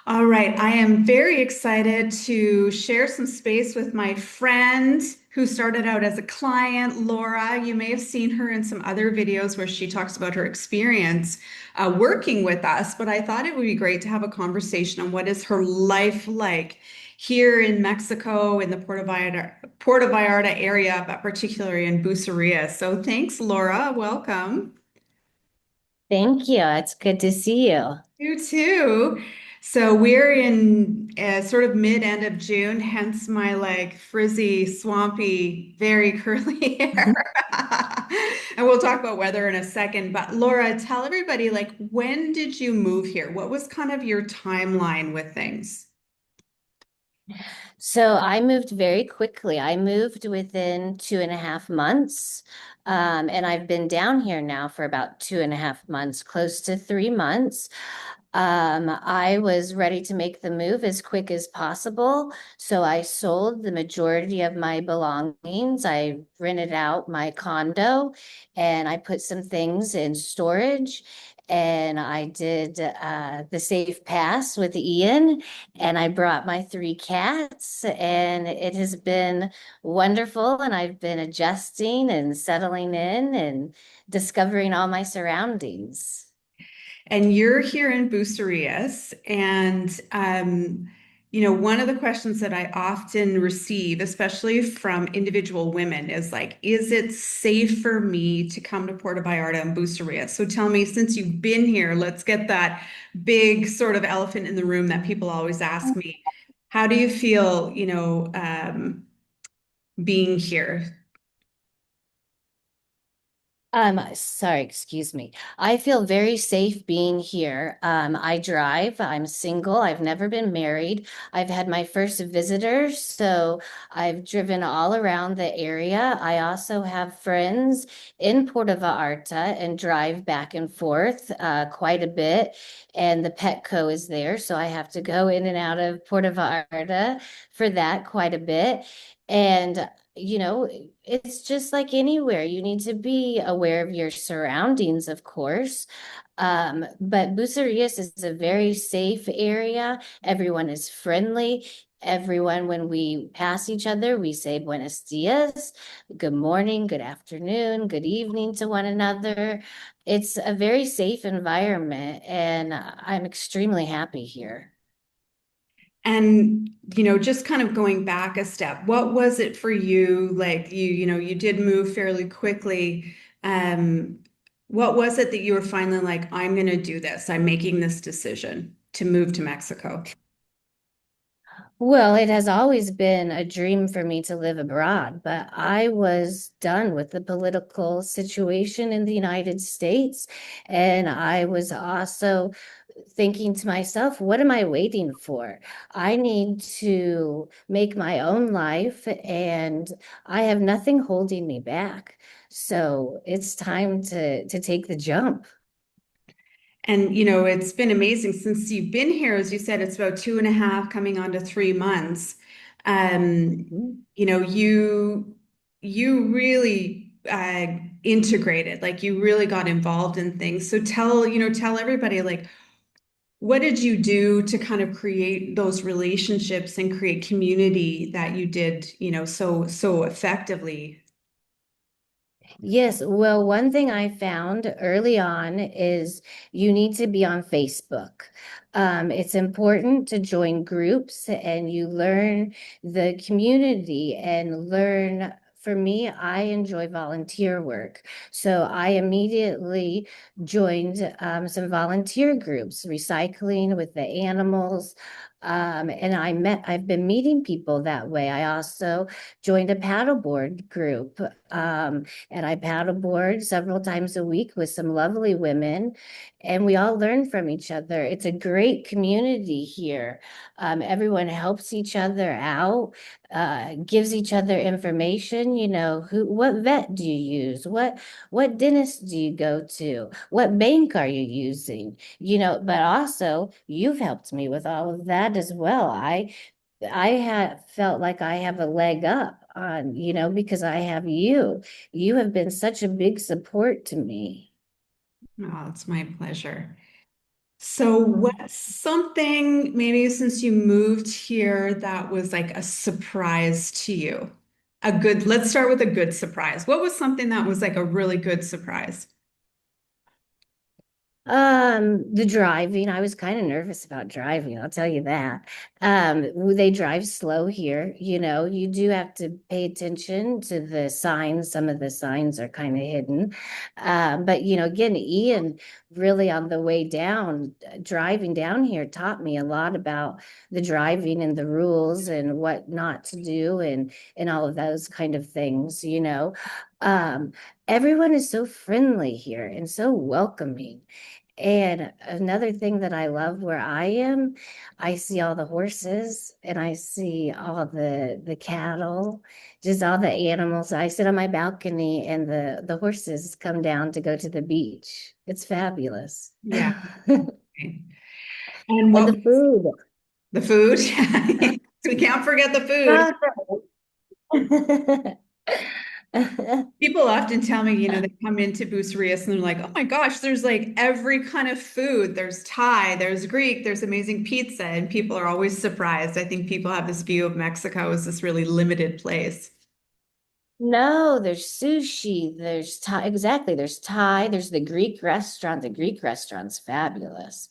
All right, I am very excited to share some space with my friend who started out as a client, Laura. You may have seen her in some other videos where she talks about her experience working with us, but I thought it would be great to have a conversation on what is her life like here in Mexico, in the Puerto Vallarta area, but particularly in Bucerías. So thanks, Laura. Welcome. Thank you. It's good to see you. You too. So we're in sort of mid-end of June, hence my like frizzy, swampy, very curly hair. And we'll talk about weather in a second. But Laura, tell everybody, like, when did you move here? What was kind of your timeline with things? So I moved very quickly. I moved within 2.5 months. And I've been down here now for about 2.5 months, close to 3 months. I was ready to make the move as quick as possible. So I sold the majority of my belongings. I rented out my condo and I put some things in storage. And I did the safe pass with Ian, and I brought my three cats, and it has been wonderful. And I've been adjusting and settling in and discovering all my surroundings. And you're here in Bucerías, and one of the questions that I often receive, especially from individual women, is like, is it safe for me to come to Puerto Vallarta and Bucerías? So tell me, since you've been here, let's get that big sort of elephant in the room that people always ask me. How do you feel, being here? Sorry, excuse me. I feel very safe being here. I drive. I'm single. I've never been married. I've had my first visitors, so I've driven all around the area. I also have friends in Puerto Vallarta and drive back and forth quite a bit. And the Petco is there, so I have to go in and out of Puerto Vallarta for that quite a bit. And you know, it's just like anywhere. You need to be aware of your surroundings, of course. But Bucerias is a very safe area. Everyone is friendly. Everyone, when we pass each other, we say buenos dias, good morning, good afternoon, good evening to one another. It's a very safe environment, and I'm extremely happy here. And, just kind of going back a step, what was it for you? Like you did move fairly quickly. Um, what was it that you were finally like, I'm going to do this. I'm making this decision to move to Mexico. Well, it has always been a dream for me to live abroad, but I was done with the political situation in the United States. And I was also thinking to myself, what am I waiting for? I need to make my own life, and I have nothing holding me back. So it's time to take the jump. And, it's been amazing since you've been here. As you said, it's about 2.5 coming on to 3 months. Um, Mhm. you really integrated, like you really got involved in things. So tell everybody, like, what did you do to kind of create those relationships and create community that you did, so effectively? Yes, well, one thing I found early on is you need to be on Facebook. It's important to join groups and you learn the community and learn. For me, I enjoy volunteer work. So I immediately joined some volunteer groups, recycling with the animals. And I've been meeting people that way. I also joined a paddleboard group. And I paddleboard several times a week with some lovely women, and we all learn from each other. It's a great community here. Everyone helps each other out, gives each other information. What vet do you use? What dentist do you go to? What bank are you using? But also you've helped me with all of that as well. I have felt like I have a leg up on, because I have you. You have been such a big support to me. Oh, it's my pleasure. So what's something maybe since you moved here that was like a surprise to you? Let's start with a good surprise. What was something that was like a really good surprise? The driving, I was kind of nervous about driving, I'll tell you that. They drive slow here, you do have to pay attention to the signs. Some of the signs are kind of hidden. But again, Ian really on the way down, driving down here taught me a lot about the driving and the rules and what not to do and all of those kind of things. Um, Everyone is so friendly here and so welcoming. And another thing that I love where I am, I see all the horses and I see all the cattle, just all the animals. I sit on my balcony and the horses come down to go to the beach. It's fabulous. Yeah. Okay. And And what the was food. the food? We can't forget the food. Ah. People often tell me, they come into Bucerías and they're like, oh my gosh, there's like every kind of food. There's Thai, there's Greek, there's amazing pizza. And people are always surprised. I think people have this view of Mexico as this really limited place. No, there's sushi, there's Thai, exactly. There's Thai, there's the Greek restaurant. The Greek restaurant's fabulous.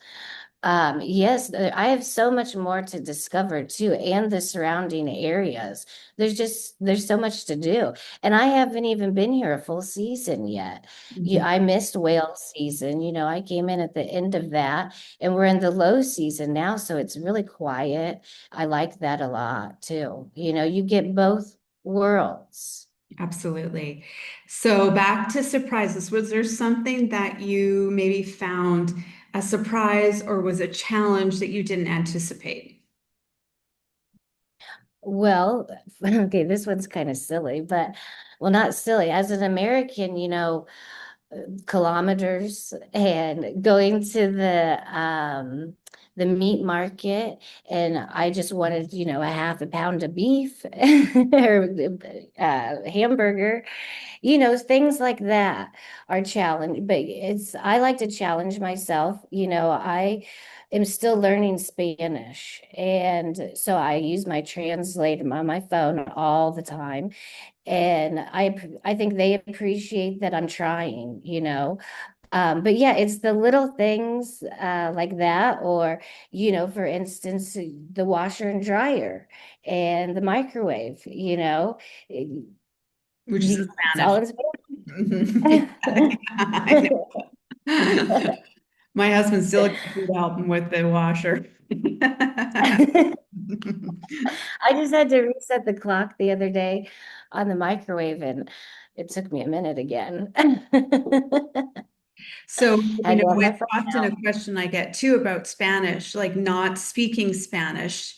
Yes, I have so much more to discover too, and the surrounding areas. There's so much to do. And I haven't even been here a full season yet. Mhm. I missed whale season. I came in at the end of that, and we're in the low season now, so it's really quiet. I like that a lot too. You get both worlds. Absolutely. So back to surprises. Was there something that you maybe found a surprise or was a challenge that you didn't anticipate? Well, okay, this one's kind of silly, but well, not silly. As an American, kilometers and going to the meat market, and I just wanted, a half a pound of beef or hamburger, things like that are challenge, but I like to challenge myself. I am still learning Spanish, and so I use my translator on my phone all the time, and I think they appreciate that I'm trying. But yeah, it's the little things like that, or for instance, the washer and dryer and the microwave. Which is in It's all Spanish. in Mhm. Spanish. I know. My husband's still looking for me to help him with the washer. I just had to reset the clock the other day on the microwave, and it took me a minute again. So, Had to let my it's phone often a out. question I get too about Spanish, like not speaking Spanish.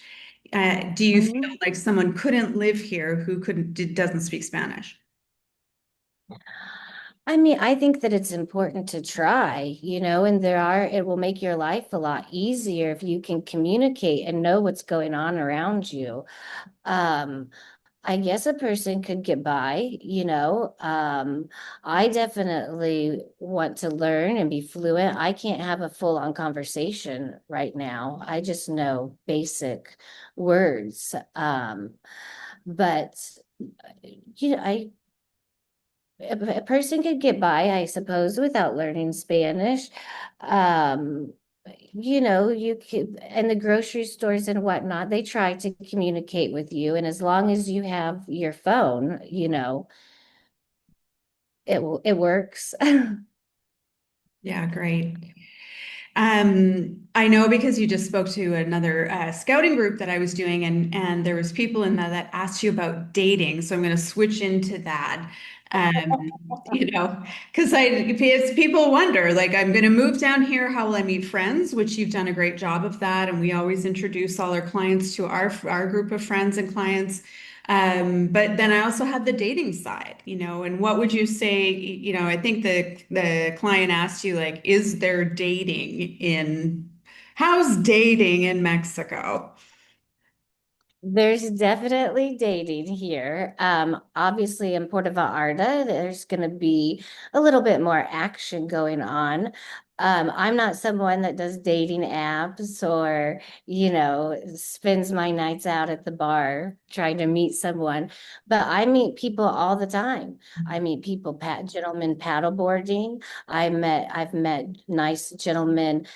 Do you feel Mhm. like someone couldn't live here who doesn't speak Spanish? I mean, I think that it's important to try, and it will make your life a lot easier if you can communicate and know what's going on around you. Um, I guess a person could get by. I definitely want to learn and be fluent. I can't have a full-on conversation right now. I just know basic words. But I a person could get by, I suppose, without learning Spanish. Um, you could, and the grocery stores and whatnot, they try to communicate with you. And as long as you have your phone, it works. Yeah, great. I know because you just spoke to another scouting group that I was doing, and there was people in that asked you about dating. So I'm going to switch into that. Um, because because people wonder, like, I'm going to move down here. How will I meet friends? Which you've done a great job of that, and we always introduce all our clients to our group of friends and clients. But then I also have the dating side, and what would you say, I think the client asked you like, how's dating in Mexico? There's definitely dating here. Obviously in Puerto Vallarta, there's going to be a little bit more action going on. I'm not someone that does dating apps or, spends my nights out at the bar trying to meet someone, but I meet people all the time. I meet people, gentlemen paddleboarding. I've met nice gentlemen,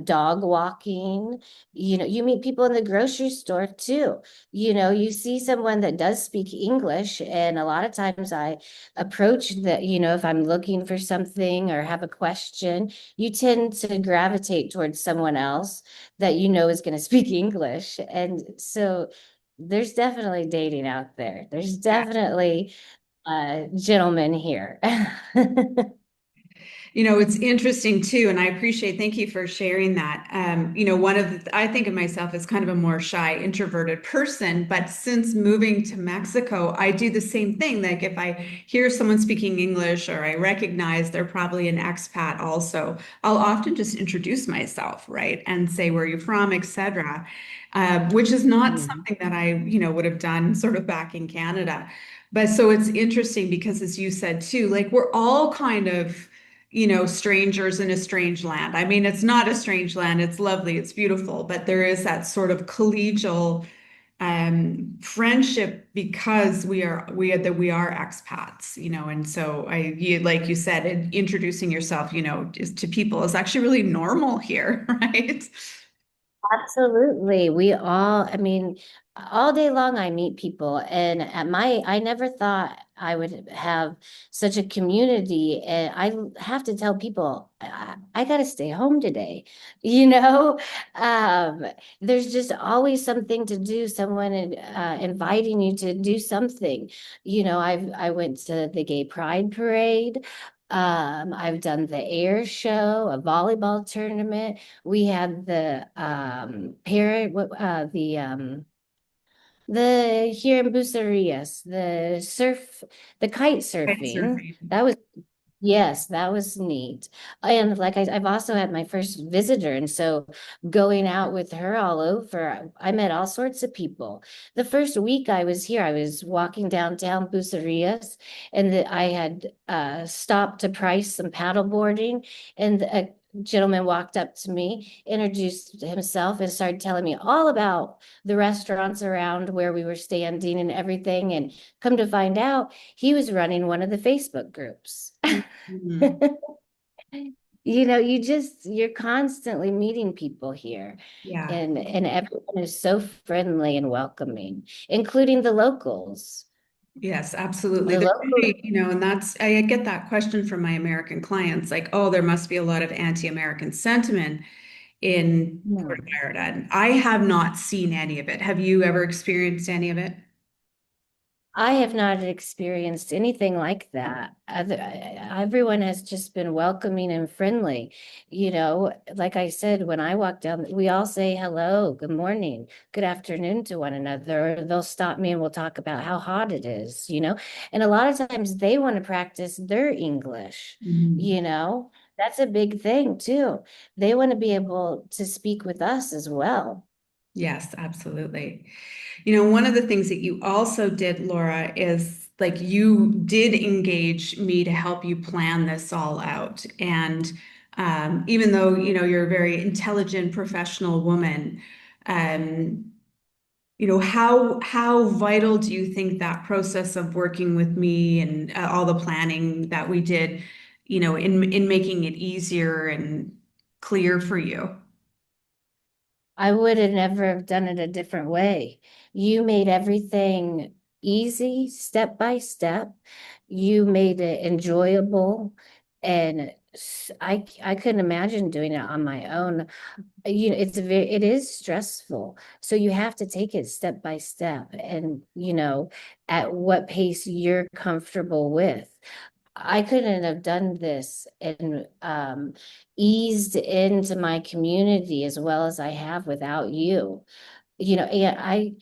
dog walking. You meet people in the grocery store too. You see someone that does speak English, and a lot of times I approach that, if I'm looking for something or have a question, you tend to gravitate towards someone else that you know is going to speak English. And so there's definitely dating out there. There's definitely gentlemen here. It's interesting too, and I appreciate, thank you for sharing that. I think of myself as kind of a more shy, introverted person, but since moving to Mexico, I do the same thing. Like if I hear someone speaking English or I recognize they're probably an expat also, I'll often just introduce myself, right? And say where you're from, etc. Which is not Mhm. something that I would have done sort of back in Canada. But so it's interesting because as you said too, like we're all kind of strangers in a strange land. I mean, it's not a strange land. It's lovely. It's beautiful, but there is that sort of collegial friendship because we are expats, and so like you said, introducing yourself, to people is actually really normal here, right? Absolutely. I mean, all day long I meet people, and I never thought I would have such a community. And I have to tell people, I got to stay home today. You know, um, there's just always something to do, someone inviting you to do something. I went to the gay pride parade. I've done the air show, a volleyball tournament. We had the parent what the here in Bucerías, the kite Kite surfing. surfing. That was Yes, that was neat. And like I've also had my first visitor, and so going out with her all over, I met all sorts of people. The first week I was here, I was walking downtown Bucerías, and I had stopped to price some paddleboarding, and a gentleman walked up to me, introduced himself, and started telling me all about the restaurants around where we were standing and everything. And come to find out, he was running one of the Facebook groups. Mhm. You're constantly meeting people here, Yeah. and everyone is so friendly and welcoming, including the locals. Yes, absolutely. The There's locals, really, and I get that question from my American clients, like, oh, there must be a lot of anti-American sentiment in no. Puerto Vallarta. And I have not seen any of it. Have you ever experienced any of it? I have not experienced anything like that. Everyone has just been welcoming and friendly. Like I said, when I walk down, we all say hello, good morning, good afternoon to one another. Or they'll stop me and we'll talk about how hot it is. And a lot of times they want to practice their English, Mhm. you know. That's a big thing too. They want to be able to speak with us as well. Yes, absolutely. One of the things that you also did, Laura, is like you did engage me to help you plan this all out. And even though, you're a very intelligent professional woman, um, how vital do you think that process of working with me and all the planning that we did, in making it easier and clear for you? I would have never have done it a different way. You made everything easy, step by step. You made it enjoyable, and I couldn't imagine doing it on my own. It is stressful. So you have to take it step by step, and at what pace you're comfortable with. I couldn't have done this and eased into my community as well as I have without you. And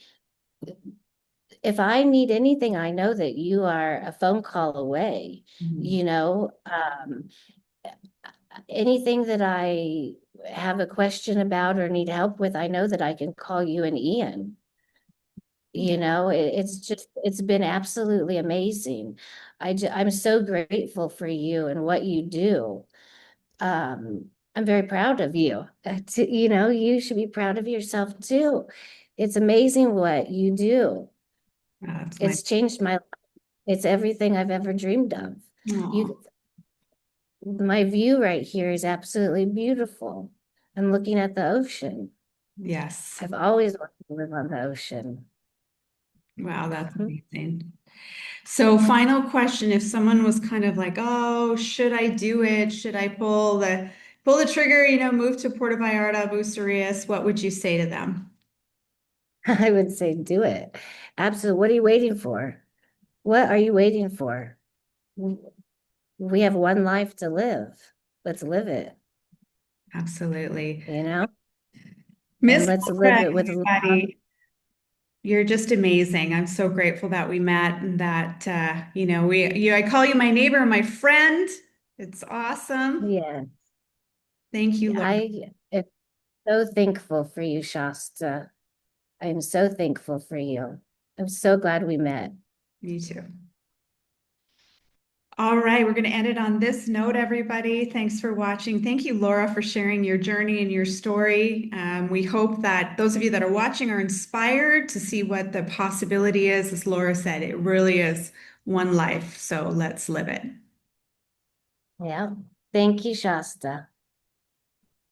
if I need anything, I know that you are a phone call away. Mhm. You know, anything that I have a question about or need help with, I know that I can call you and Ian. It's been absolutely amazing. I'm so grateful for you and what you do. Um, I'm very proud of you. You know, you should be proud of yourself too. It's amazing what you do. That's my, It's changed my life. It's everything I've ever dreamed of. oh, You, my view right here is absolutely beautiful. I'm looking at the ocean. yes. I've always wanted to live on the ocean. Wow, that's amazing. So, final question, if someone was kind of like, "Oh, should I do it? Should I pull the trigger, move to Puerto Vallarta, Bucerías?" What would you say to them? I would say do it. Absolutely. What are you waiting for? What are you waiting for? We have one life to live. Let's live it, Absolutely. you know? And Miss let's live Laura, it with love. everybody. You're just amazing. I'm so grateful that we met and that I call you my neighbor, my friend. It's awesome. Yeah. Thank you, Laura. I am so thankful for you, Shasta. I'm so thankful for you. I'm so glad we met. Me too. All right, we're going to end it on this note, everybody. Thanks for watching. Thank you, Laura, for sharing your journey and your story. We hope that those of you that are watching are inspired to see what the possibility is. As Laura said, it really is one life. So let's live it. Yeah. Thank you, Shasta.